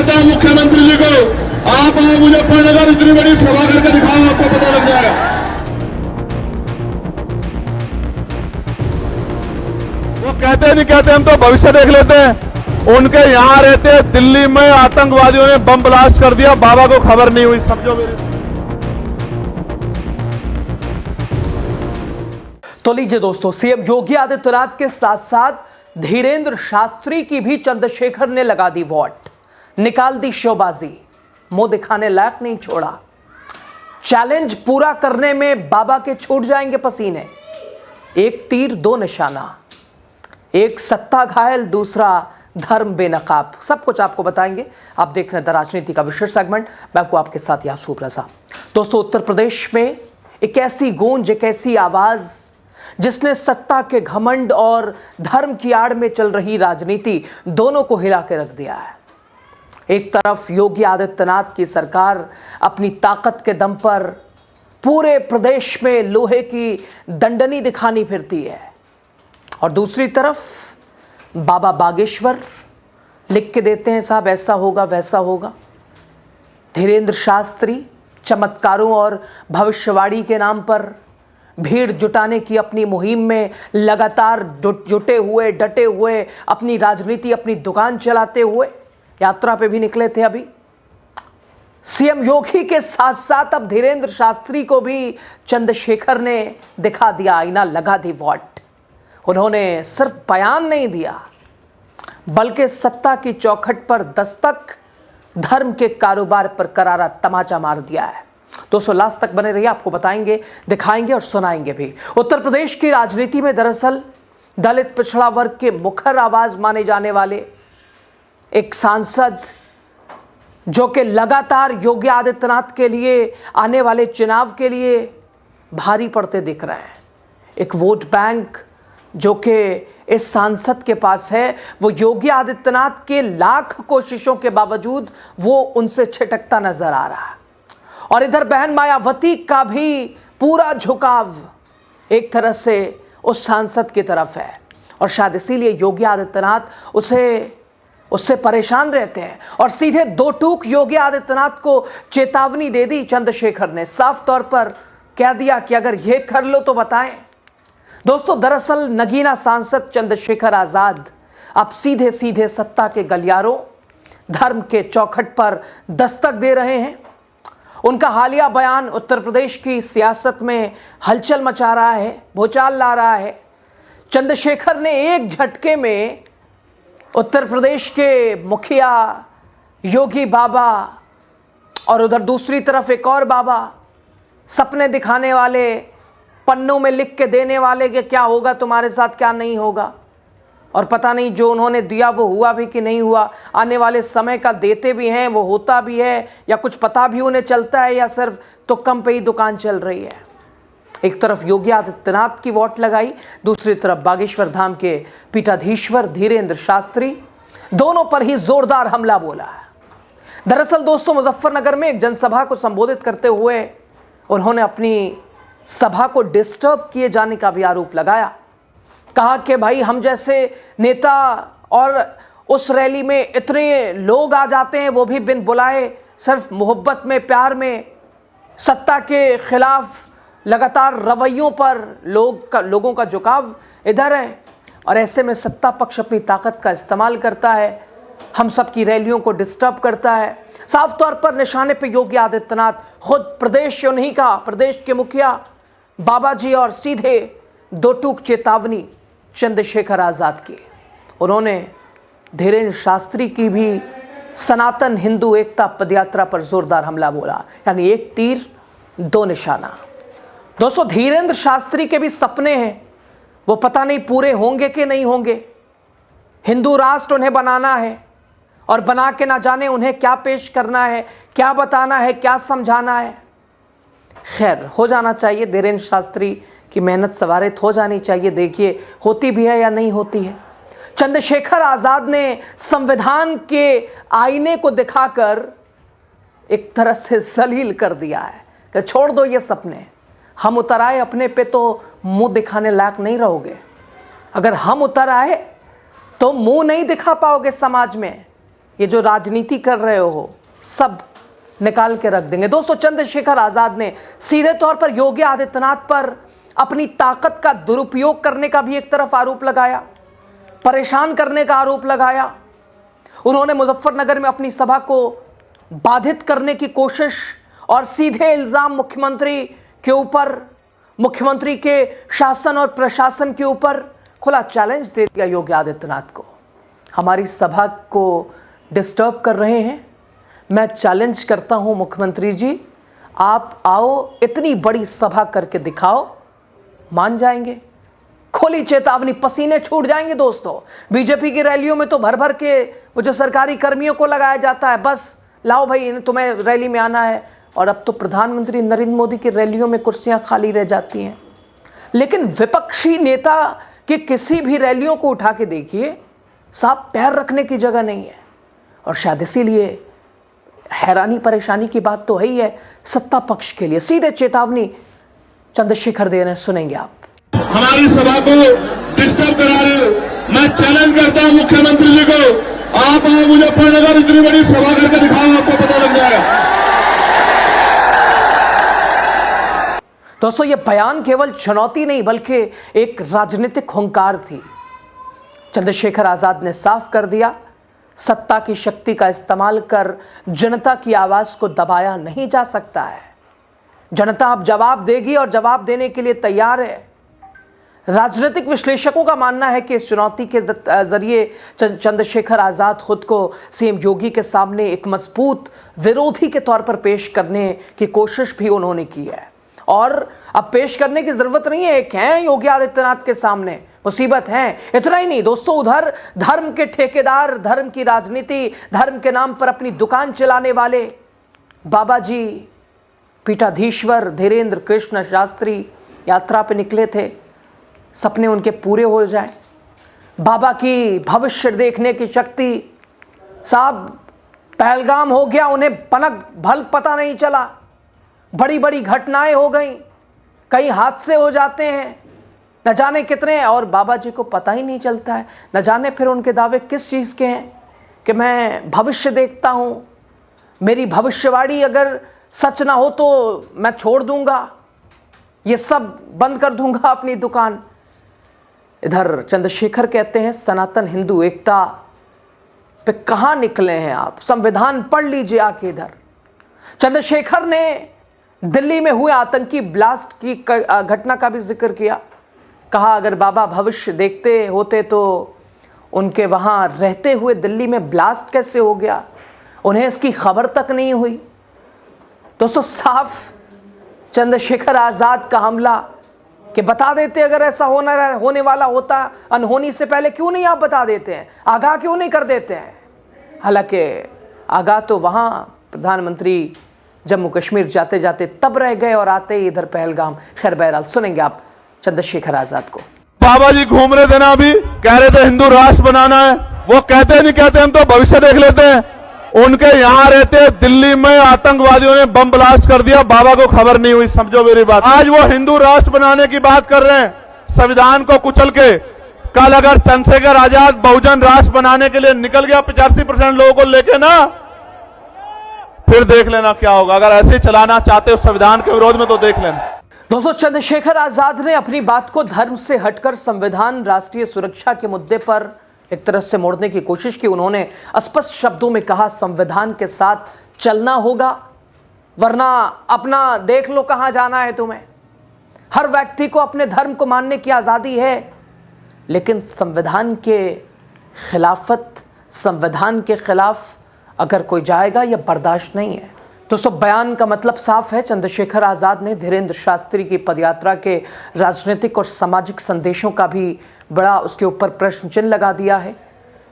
करता हूं मुख्यमंत्री जी को, आप आओ मुजफ्फरनगर, इतनी बड़ी सभा करके दिखाओ, आपको पता लग जाएगा। वो कहते नहीं कहते, हम तो भविष्य देख लेते हैं। उनके यहां रहते दिल्ली में आतंकवादियों ने बम ब्लास्ट कर दिया, बाबा को खबर नहीं हुई, समझो मेरी। तो लीजिए दोस्तों, सीएम योगी आदित्यनाथ के साथ साथ धीरेंद्र शास्त्री की भी चंद्रशेखर ने लगा दी वोट, निकाल दी शोबाजी, मुंह दिखाने लायक नहीं छोड़ा। चैलेंज पूरा करने में बाबा के छूट जाएंगे पसीने। एक तीर दो निशाना, एक सत्ता घायल, दूसरा धर्म बेनकाब। सब कुछ आपको बताएंगे। आप देख रहे हैं द राजनीति का विशेष सेगमेंट। मैं आपको आपके साथ यासूब रजा। दोस्तों, उत्तर प्रदेश में एक ऐसी गूंज, एक ऐसी आवाज जिसने सत्ता के घमंड और धर्म की आड़ में चल रही राजनीति दोनों को हिला के रख दिया है। एक तरफ योगी आदित्यनाथ की सरकार अपनी ताकत के दम पर पूरे प्रदेश में लोहे की दंडनी दिखानी फिरती है, और दूसरी तरफ बाबा बागेश्वर लिख के देते हैं, साहब ऐसा होगा वैसा होगा। धीरेंद्र शास्त्री चमत्कारों और भविष्यवाणी के नाम पर भीड़ जुटाने की अपनी मुहिम में लगातार जुटे हुए, डटे हुए, अपनी राजनीति, अपनी दुकान चलाते हुए यात्रा पे भी निकले थे। अभी सीएम योगी के साथ साथ अब धीरेंद्र शास्त्री को भी चंद्रशेखर ने दिखा दिया आईना, लगा दी वोट। उन्होंने सिर्फ बयान नहीं दिया, बल्कि सत्ता की चौखट पर दस्तक, धर्म के कारोबार पर करारा तमाचा मार दिया है। दोस्तों, लास्ट तक बने रहिए, आपको बताएंगे, दिखाएंगे और सुनाएंगे भी। उत्तर प्रदेश की राजनीति में दरअसल दलित पिछड़ा वर्ग के मुखर आवाज माने जाने वाले एक सांसद, जो कि लगातार योगी आदित्यनाथ के लिए आने वाले चुनाव के लिए भारी पड़ते दिख रहे हैं। एक वोट बैंक जो कि इस सांसद के पास है, वो योगी आदित्यनाथ के लाख कोशिशों के बावजूद वो उनसे छिटकता नजर आ रहा है। और इधर बहन मायावती का भी पूरा झुकाव एक तरह से उस सांसद की तरफ है, और शायद इसीलिए योगी आदित्यनाथ उससे परेशान रहते हैं। और सीधे दो टूक योगी आदित्यनाथ को चेतावनी दे दी चंद्रशेखर ने, साफ तौर पर कह दिया कि अगर ये कर लो तो बताएं। दोस्तों, दरअसल नगीना सांसद चंद्रशेखर आजाद अब सीधे सीधे सत्ता के गलियारों, धर्म के चौखट पर दस्तक दे रहे हैं। उनका हालिया बयान उत्तर प्रदेश की सियासत में हलचल मचा रहा है, भूचाल ला रहा है। चंद्रशेखर ने एक झटके में उत्तर प्रदेश के मुखिया योगी बाबा और उधर दूसरी तरफ एक और बाबा, सपने दिखाने वाले, पन्नों में लिख के देने वाले कि क्या होगा तुम्हारे साथ, क्या नहीं होगा, और पता नहीं जो उन्होंने दिया वो हुआ भी कि नहीं हुआ। आने वाले समय का देते भी हैं, वो होता भी है, या कुछ पता भी उन्हें चलता है, या सिर्फ तुक्कम पे ही दुकान चल रही है। एक तरफ योगी आदित्यनाथ की वोट लगाई, दूसरी तरफ बागेश्वर धाम के पीठाधीश्वर धीरेंद्र शास्त्री, दोनों पर ही जोरदार हमला बोला है। दरअसल दोस्तों, मुजफ्फरनगर में एक जनसभा को संबोधित करते हुए उन्होंने अपनी सभा को डिस्टर्ब किए जाने का भी आरोप लगाया। कहा कि भाई, हम जैसे नेता और उस रैली में इतने लोग आ जाते हैं, वो भी बिन बुलाए, सिर्फ मोहब्बत में, प्यार में, सत्ता के खिलाफ लगातार रवैयों पर लोगों का झुकाव इधर है, और ऐसे में सत्ता पक्ष अपनी ताकत का इस्तेमाल करता है, हम सब की रैलियों को डिस्टर्ब करता है। साफ तौर पर निशाने पे योगी आदित्यनाथ खुद प्रदेश उन्हीं का, प्रदेश के मुखिया बाबा जी, और सीधे दो टूक चेतावनी चंद्रशेखर आजाद की। उन्होंने धीरेंद्र शास्त्री की भी सनातन हिंदू एकता पदयात्रा पर जोरदार हमला बोला, यानी एक तीर दो निशाना। दोस्तों, धीरेंद्र शास्त्री के भी सपने हैं, वो पता नहीं पूरे होंगे कि नहीं होंगे। हिंदू राष्ट्र उन्हें बनाना है, और बना के ना जाने उन्हें क्या पेश करना है, क्या बताना है, क्या समझाना है। खैर, हो जाना चाहिए, धीरेंद्र शास्त्री की मेहनत सवारित हो जानी चाहिए। देखिए होती भी है या नहीं होती है। चंद्रशेखर आजाद ने संविधान के आईने को दिखाकर एक तरह से जलील कर दिया है कि छोड़ दो ये सपने, हम उतर आए अपने पे तो मुंह दिखाने लायक नहीं रहोगे। अगर हम उतर आए तो मुंह नहीं दिखा पाओगे समाज में। ये जो राजनीति कर रहे हो सब निकाल के रख देंगे। दोस्तों, चंद्रशेखर आजाद ने सीधे तौर पर योगी आदित्यनाथ पर अपनी ताकत का दुरुपयोग करने का भी एक तरफ आरोप लगाया, परेशान करने का आरोप लगाया। उन्होंने मुजफ्फरनगर में अपनी सभा को बाधित करने की कोशिश और सीधे इल्जाम मुख्यमंत्री के ऊपर, मुख्यमंत्री के शासन और प्रशासन के ऊपर खुला चैलेंज दे दिया योगी आदित्यनाथ को। हमारी सभा को डिस्टर्ब कर रहे हैं, मैं चैलेंज करता हूं मुख्यमंत्री जी, आप आओ, इतनी बड़ी सभा करके दिखाओ, मान जाएंगे। खोली चेतावनी, पसीने छूट जाएंगे। दोस्तों, बीजेपी की रैलियों में तो भर भर के वो जो सरकारी कर्मियों को लगाया जाता है, बस लाओ भाई तुम्हें रैली में आना है, और अब तो प्रधानमंत्री नरेंद्र मोदी की रैलियों में कुर्सियां खाली रह जाती हैं। लेकिन विपक्षी नेता के किसी भी रैलियों को उठा के देखिए, साहब पैर रखने की जगह नहीं है। और शायद इसीलिए हैरानी परेशानी की बात तो है ही है सत्ता पक्ष के लिए। सीधे चेतावनी चंद्रशेखर दे रहे हैं, सुनेंगे आप। हमारी सभा को डिस्टर्ब करा रहे हो, मैं चैलेंज करता हूं मुख्यमंत्री जी को, आप आओ मुजफ्फरनगर, इतनी बड़ी सभा करके दिखाओ, आपको पता लग जाएगा। दोस्तों, यह बयान केवल चुनौती नहीं बल्कि एक राजनीतिक हुंकार थी। चंद्रशेखर आजाद ने साफ कर दिया, सत्ता की शक्ति का इस्तेमाल कर जनता की आवाज को दबाया नहीं जा सकता है। जनता अब जवाब देगी और जवाब देने के लिए तैयार है। राजनीतिक विश्लेषकों का मानना है कि इस चुनौती के जरिए चंद्रशेखर आजाद खुद को सीएम योगी के सामने एक मजबूत विरोधी के तौर पर पेश करने की कोशिश भी उन्होंने की है। और अब पेश करने की जरूरत नहीं है, एक है योगी आदित्यनाथ के सामने मुसीबत है। इतना ही नहीं दोस्तों, उधर धर्म के ठेकेदार, धर्म की राजनीति, धर्म के नाम पर अपनी दुकान चलाने वाले बाबा जी पीठाधीश्वर धीरेन्द्र कृष्ण शास्त्री यात्रा पे निकले थे, सपने उनके पूरे हो जाए। बाबा की भविष्य देखने की शक्ति, साहब पहलगाम हो गया, उन्हें पनक भल पता नहीं चला, बड़ी बड़ी घटनाएं हो गई, कई हादसे हो जाते हैं, न जाने कितने, और बाबा जी को पता ही नहीं चलता है। न जाने फिर उनके दावे किस चीज़ के हैं कि मैं भविष्य देखता हूँ, मेरी भविष्यवाणी अगर सच ना हो तो मैं छोड़ दूंगा, ये सब बंद कर दूंगा अपनी दुकान। इधर चंद्रशेखर कहते हैं सनातन हिंदू एकता पे कहाँ निकले हैं आप, संविधान पढ़ लीजिए आके। इधर चंद्रशेखर ने दिल्ली में हुए आतंकी ब्लास्ट की घटना का भी जिक्र किया, कहा अगर बाबा भविष्य देखते होते तो उनके वहाँ रहते हुए दिल्ली में ब्लास्ट कैसे हो गया, उन्हें इसकी खबर तक नहीं हुई। दोस्तों, साफ चंद्रशेखर आजाद का हमला कि बता देते, अगर ऐसा होने वाला होता अनहोनी से पहले क्यों नहीं आप बता देते हैं, आगाह क्यों नहीं कर देते हैं। हालांकि आगाह तो वहाँ प्रधानमंत्री जम्मू कश्मीर जाते जाते तब रह गए और आते ही इधर पहलगाम। खैर बहरहाल सुनेंगे आप चंद्रशेखर आजाद को। बाबा जी घूम रहे थे ना, अभी कह रहे थे हिंदू राष्ट्र बनाना है, वो कहते नहीं कहते, हम तो भविष्य देख लेते हैं। उनके यहां रहते दिल्ली में आतंकवादियों ने बम ब्लास्ट कर दिया, बाबा को खबर नहीं हुई, समझो मेरी बात। आज वो हिंदू राष्ट्र बनाने की बात कर रहे हैं, संविधान को कुचल के। कल अगर चंद्रशेखर आजाद बहुजन राष्ट्र बनाने के लिए निकल गया 85% लोगों को लेके ना, फिर देख लेना क्या होगा। अगर ऐसे चलाना चाहते हो संविधान के विरोध में तो देख लेना। दोस्तों, चंद्रशेखर आजाद ने अपनी बात को धर्म से हटकर संविधान, राष्ट्रीय सुरक्षा के मुद्दे पर एक तरह से मोड़ने की कोशिश की। उन्होंने स्पष्ट शब्दों में कहा संविधान के साथ चलना होगा, वरना अपना देख लो कहां जाना है तुम्हें। हर व्यक्ति को अपने धर्म को मानने की आजादी है, लेकिन संविधान के खिलाफत, संविधान के खिलाफ अगर कोई जाएगा यह बर्दाश्त नहीं है। दोस्तों, बयान का मतलब साफ है। चंद्रशेखर आजाद ने धीरेन्द्र शास्त्री की पदयात्रा के राजनीतिक और सामाजिक संदेशों का भी बड़ा उसके ऊपर प्रश्न चिन्ह लगा दिया है।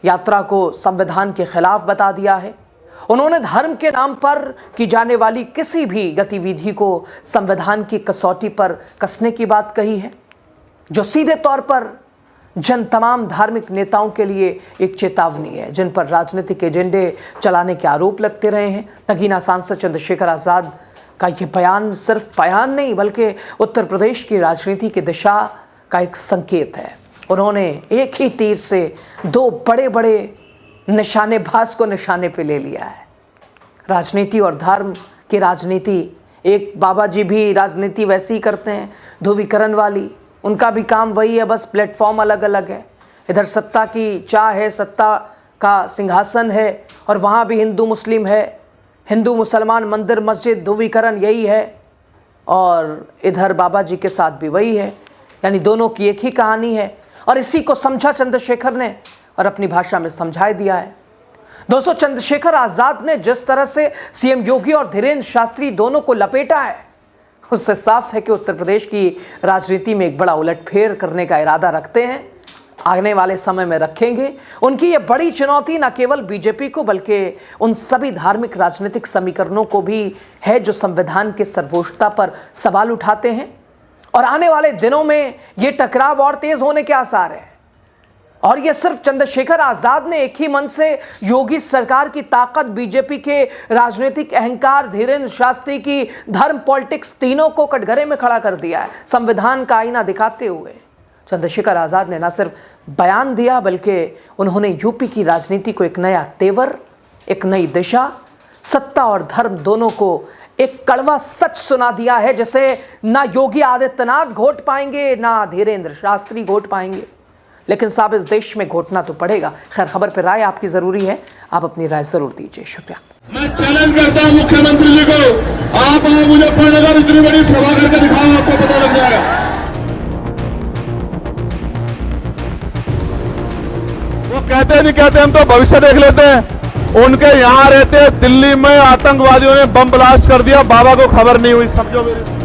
यात्रा को संविधान के खिलाफ बता दिया है। उन्होंने धर्म के नाम पर की जाने वाली किसी भी गतिविधि को संविधान की कसौटी पर कसने की बात कही है, जो सीधे तौर पर तमाम धार्मिक नेताओं के लिए एक चेतावनी है, जिन पर राजनीतिक एजेंडे चलाने के आरोप लगते रहे हैं। नगीना सांसद चंद्रशेखर आजाद का यह बयान सिर्फ बयान नहीं बल्कि उत्तर प्रदेश की राजनीति की दिशा का एक संकेत है। उन्होंने एक ही तीर से दो बड़े बड़े निशानेबाज को निशाने पे ले लिया है। राजनीति और धर्म की राजनीति, एक बाबा जी भी राजनीति वैसे ही करते हैं, ध्रुवीकरण वाली, उनका भी काम वही है, बस प्लेटफॉर्म अलग अलग है। इधर सत्ता की चाह है, सत्ता का सिंहासन है, और वहाँ भी हिंदू मुस्लिम है, हिंदू मुसलमान, मंदिर मस्जिद, ध्रुवीकरण यही है, और इधर बाबा जी के साथ भी वही है। यानी दोनों की एक ही कहानी है, और इसी को समझा चंद्रशेखर ने और अपनी भाषा में समझा दिया है। दोस्तों, चंद्रशेखर आजाद ने जिस तरह से सीएम योगी और धीरेन्द्र शास्त्री दोनों को लपेटा है, उससे साफ है कि उत्तर प्रदेश की राजनीति में एक बड़ा उलटफेर करने का इरादा रखते हैं, आने वाले समय में रखेंगे। उनकी ये बड़ी चुनौती न केवल बीजेपी को बल्कि उन सभी धार्मिक राजनीतिक समीकरणों को भी है जो संविधान के सर्वोच्चता पर सवाल उठाते हैं। और आने वाले दिनों में ये टकराव और तेज होने के आसार हैं। और ये सिर्फ चंद्रशेखर आजाद ने एक ही मन से योगी सरकार की ताकत, बीजेपी के राजनीतिक अहंकार, धीरेन्द्र शास्त्री की धर्म पॉलिटिक्स, तीनों को कटघरे में खड़ा कर दिया है। संविधान का आईना दिखाते हुए चंद्रशेखर आजाद ने न सिर्फ बयान दिया बल्कि उन्होंने यूपी की राजनीति को एक नया तेवर, एक नई दिशा, सत्ता और धर्म दोनों को एक कड़वा सच सुना दिया है, जैसे ना योगी आदित्यनाथ घोट पाएंगे ना धीरेन्द्र शास्त्री घोट पाएंगे। लेकिन साहब, इस देश में घोटना तो पड़ेगा। खैर, खबर पर राय आपकी जरूरी है, आप अपनी राय जरूर दीजिए। शुक्रिया। मैं चैलेंज करता हूं मुख्यमंत्री जी को, आप आओ मुजफ्फरनगर, इतनी बड़ी सभा करके दिखाओ, आपको पता लग जाएगा। वो कहते नहीं कहते, हम तो भविष्य देख लेते हैं। उनके यहां रहते दिल्ली में आतंकवादियों ने बम ब्लास्ट कर दिया, बाबा को खबर नहीं हुई। समझो मेरी